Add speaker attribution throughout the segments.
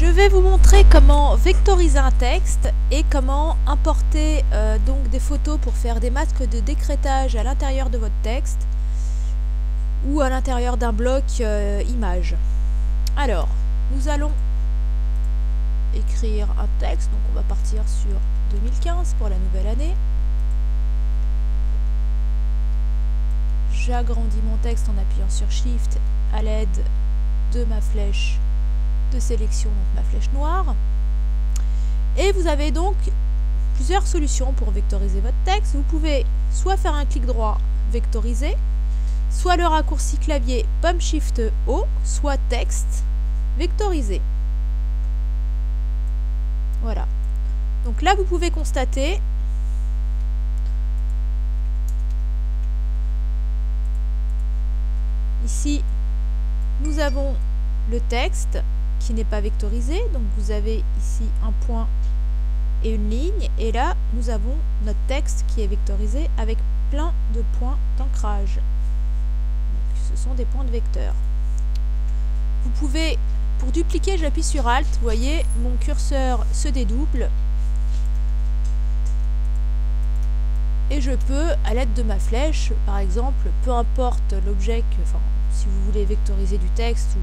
Speaker 1: Je vais vous montrer comment vectoriser un texte et comment importer donc des photos pour faire des masques de décrétage à l'intérieur de votre texte ou à l'intérieur d'un bloc image. Alors, nous allons écrire un texte, donc on va partir sur 2015 pour la nouvelle année. J'agrandis mon texte en appuyant sur Shift à l'aide de ma flèche de sélection, donc ma flèche noire. Et vous avez donc plusieurs solutions pour vectoriser votre texte. Vous pouvez soit faire un clic droit, vectoriser, soit le raccourci clavier Pomme Shift O, soit texte, vectoriser. Voilà. Donc là, vous pouvez constater ici, nous avons le texte qui n'est pas vectorisé, donc vous avez ici un point et une ligne, et là nous avons notre texte qui est vectorisé avec plein de points d'ancrage. Ce sont des points de vecteur. Vous pouvez, pour dupliquer, j'appuie sur Alt, vous voyez mon curseur se dédouble et je peux, à l'aide de ma flèche, par exemple, peu importe l'objet que, enfin, si vous voulez vectoriser du texte ou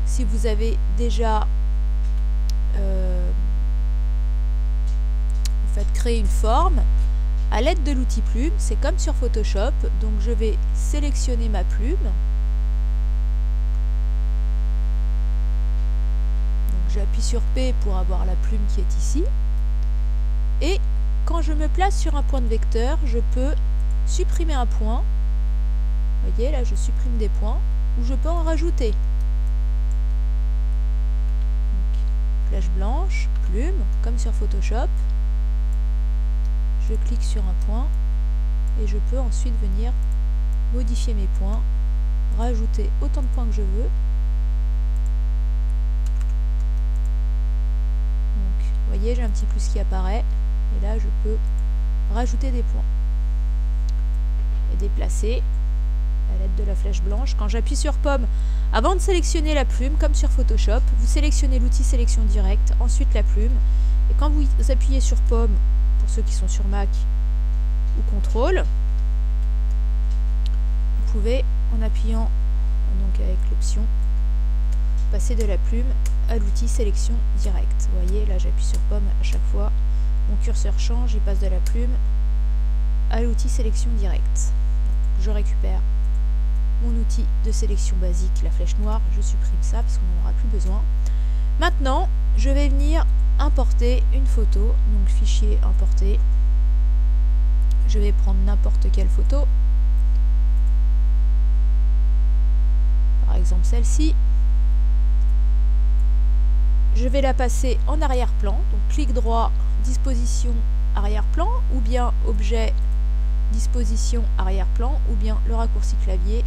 Speaker 1: si vous avez déjà en fait créé une forme, à l'aide de l'outil plume, c'est comme sur Photoshop, donc je vais sélectionner ma plume. J'appuie sur P pour avoir la plume qui est ici. Et quand je me place sur un point de vecteur, je peux supprimer un point. Vous voyez, là je supprime des points, ou je peux en rajouter. Flèche blanche, plume, comme sur Photoshop. Je clique sur un point et je peux ensuite venir modifier mes points, rajouter autant de points que je veux. Donc, vous voyez, j'ai un petit plus qui apparaît et là je peux rajouter des points et déplacer à l'aide de la flèche blanche. Quand j'appuie sur Pomme, avant de sélectionner la plume, comme sur Photoshop, vous sélectionnez l'outil sélection directe, ensuite la plume, et quand vous appuyez sur Pomme, pour ceux qui sont sur Mac, ou CTRL, vous pouvez, en appuyant donc avec l'option, passer de la plume à l'outil sélection directe. Vous voyez, là j'appuie sur Pomme à chaque fois, mon curseur change, il passe de la plume à l'outil sélection directe. Je récupère mon outil de sélection basique, la flèche noire, je supprime ça parce qu'on n'en aura plus besoin. Maintenant, je vais venir importer une photo, donc fichier importer. Je vais prendre n'importe quelle photo, par exemple celle-ci. Je vais la passer en arrière-plan, donc clic droit, disposition arrière-plan, ou bien objet, disposition arrière-plan, ou bien le raccourci clavier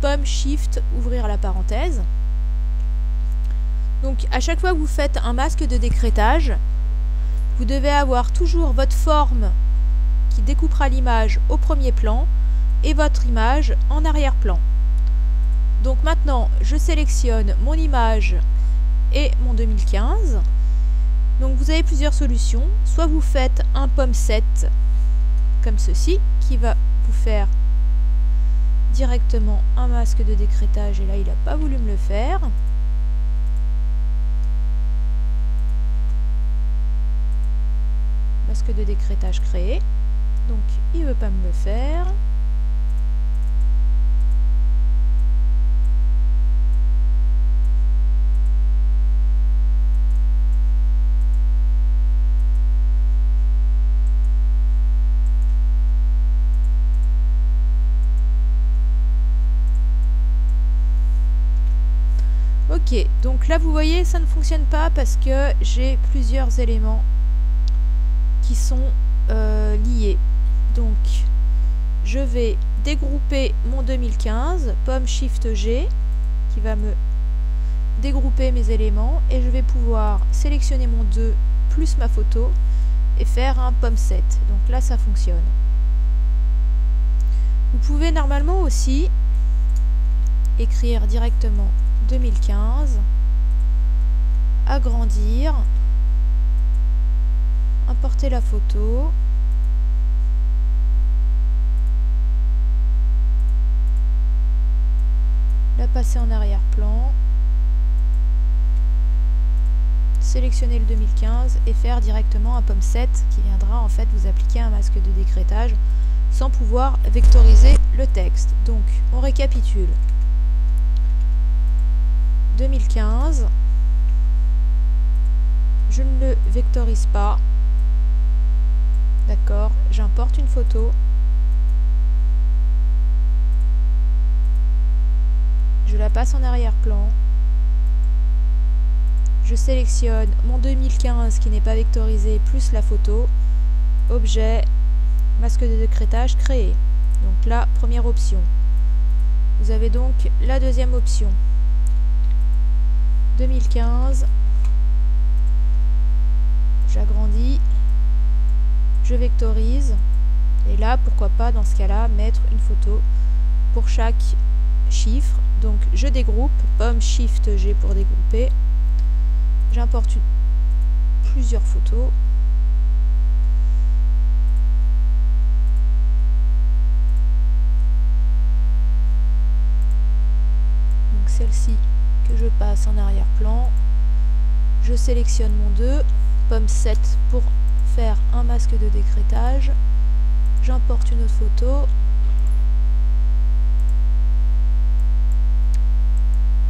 Speaker 1: Pomme Shift, ouvrir la parenthèse. Donc à chaque fois que vous faites un masque de décrétage, vous devez avoir toujours votre forme qui découpera l'image au premier plan et votre image en arrière-plan. Donc maintenant je sélectionne mon image et mon 2015. Donc vous avez plusieurs solutions. Soit vous faites un Pomme 7 comme ceci qui va vous faire directement un masque de décrétage, et là il n'a pas voulu me le faire. Masque de décrétage créé, donc il ne veut pas me le faire. Ok, donc là vous voyez ça ne fonctionne pas parce que j'ai plusieurs éléments qui sont liés. Donc je vais dégrouper mon 2015, Pomme Shift G qui va me dégrouper mes éléments, et je vais pouvoir sélectionner mon 2 plus ma photo et faire un Pomme 7. Donc là ça fonctionne. Vous pouvez normalement aussi écrire directement 2015 agrandir, importer la photo, la passer en arrière-plan, sélectionner le 2015 et faire directement un pomme 7 qui viendra en fait vous appliquer un masque de décrétage sans pouvoir vectoriser le texte. Donc on récapitule. 2015, je ne le vectorise pas, d'accord, j'importe une photo, je la passe en arrière-plan, je sélectionne mon 2015 qui n'est pas vectorisé plus la photo, objet, masque de décrétage créé. Donc la première option. Vous avez donc la deuxième option. 2015, j'agrandis, je vectorise, et là pourquoi pas dans ce cas là mettre une photo pour chaque chiffre. Donc je dégroupe, pomme shift G pour dégrouper, j'importe plusieurs photos, donc celle-ci que je passe en arrière-plan, je sélectionne mon 2, pomme 7 pour faire un masque de décrétage, j'importe une autre photo,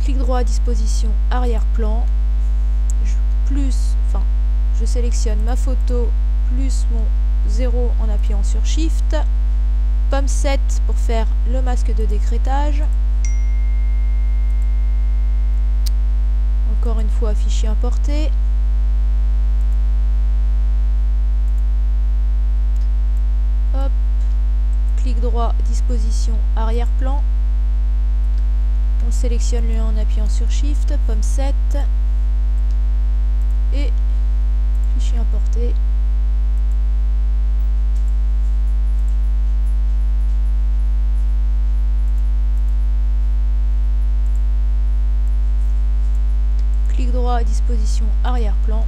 Speaker 1: clic droit à disposition arrière-plan, je sélectionne ma photo plus mon 0 en appuyant sur Shift, pomme 7 pour faire le masque de décrétage, encore une fois fichier importé, hop, clic droit disposition arrière-plan, on sélectionne le 1 en appuyant sur Shift, pomme 7 et fichier importé. Clic droit à disposition arrière-plan,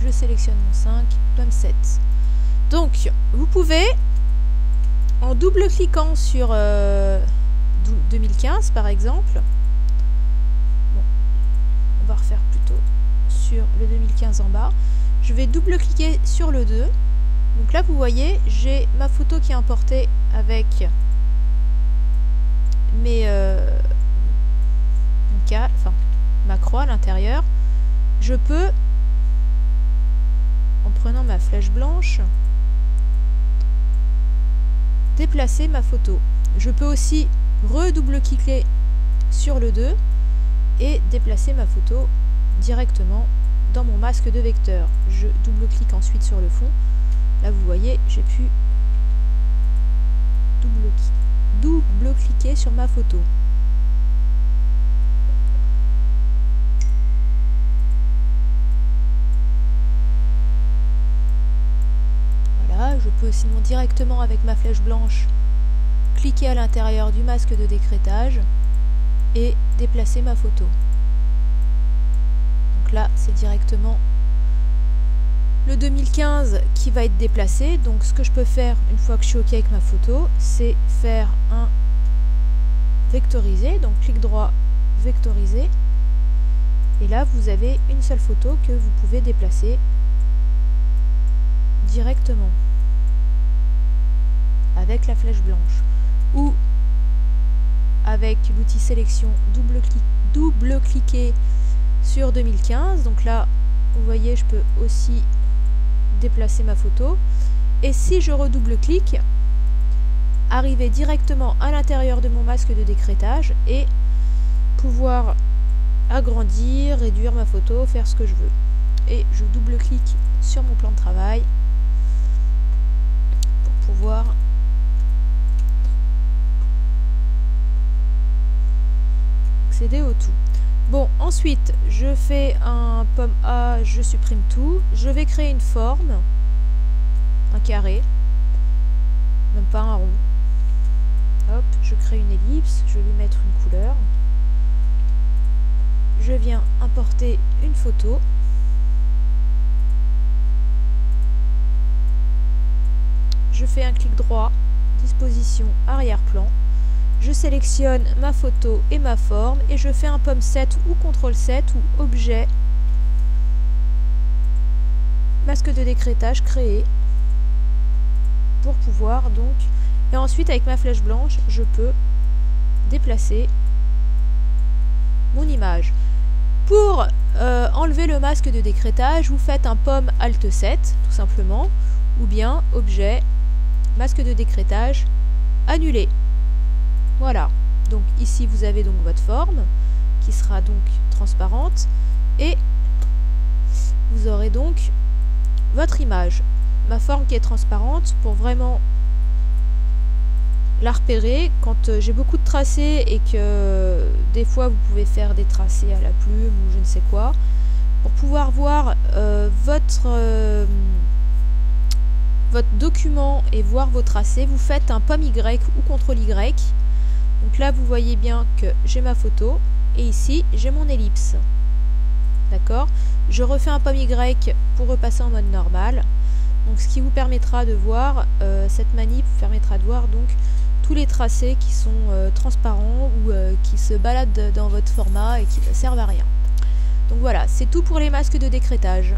Speaker 1: je sélectionne mon 5, pomme 7. Donc vous pouvez, en double-cliquant sur 2015 par exemple, bon, on va refaire plutôt sur le 2015 en bas, je vais double-cliquer sur le 2, donc là vous voyez j'ai ma photo qui est importée avec ma croix à l'intérieur. Je peux, en prenant ma flèche blanche, déplacer ma photo. Je peux aussi redouble-cliquer sur le 2 et déplacer ma photo directement dans mon masque de vecteur. Je double-clique ensuite sur le fond. Là vous voyez j'ai pu double-cliquer sur ma photo. Voilà, je peux sinon directement avec ma flèche blanche cliquer à l'intérieur du masque de décrétage et déplacer ma photo. Donc là, c'est directement le 2015 qui va être déplacé. Donc ce que je peux faire une fois que je suis OK avec ma photo, c'est faire un vectoriser. Donc clic droit, vectoriser. Et là, vous avez une seule photo que vous pouvez déplacer directement avec la flèche blanche. Ou avec l'outil sélection, double-cliquer sur 2015. Donc là, vous voyez, je peux aussi déplacer ma photo. Et si je redouble-clique, arriver directement à l'intérieur de mon masque de décrétage et pouvoir agrandir, réduire ma photo, faire ce que je veux. Et je double-clique sur mon plan de travail pour pouvoir accéder au tout. Bon, ensuite, je fais un pomme A, je supprime tout. Je vais créer une forme, un carré, même pas un rond. Hop, je crée une ellipse, je vais lui mettre une couleur. Je viens importer une photo. je fais un clic droit, disposition arrière-plan, je sélectionne ma photo et ma forme et je fais un pomme 7 ou CTRL 7 ou objet, masque de décrétage créé pour pouvoir donc, et ensuite avec ma flèche blanche je peux déplacer mon image. Pour enlever le masque de décrétage, vous faites un pomme Alt 7 tout simplement, ou bien objet, masque de décrétage, annuler. Voilà, donc ici vous avez donc votre forme qui sera donc transparente et vous aurez donc votre image. Ma forme qui est transparente pour vraiment la repérer quand j'ai beaucoup de tracés et que des fois vous pouvez faire des tracés à la plume ou je ne sais quoi. Pour pouvoir voir votre document et voir vos tracés, vous faites un pomme Y ou CTRL Y. Donc là vous voyez bien que j'ai ma photo et ici j'ai mon ellipse. D'accord? Je refais un pomme Y pour repasser en mode normal. Donc ce qui vous permettra de voir, cette manip vous permettra de voir donc tous les tracés qui sont transparents ou qui se baladent dans votre format et qui ne servent à rien. Donc voilà, c'est tout pour les masques de décrétage.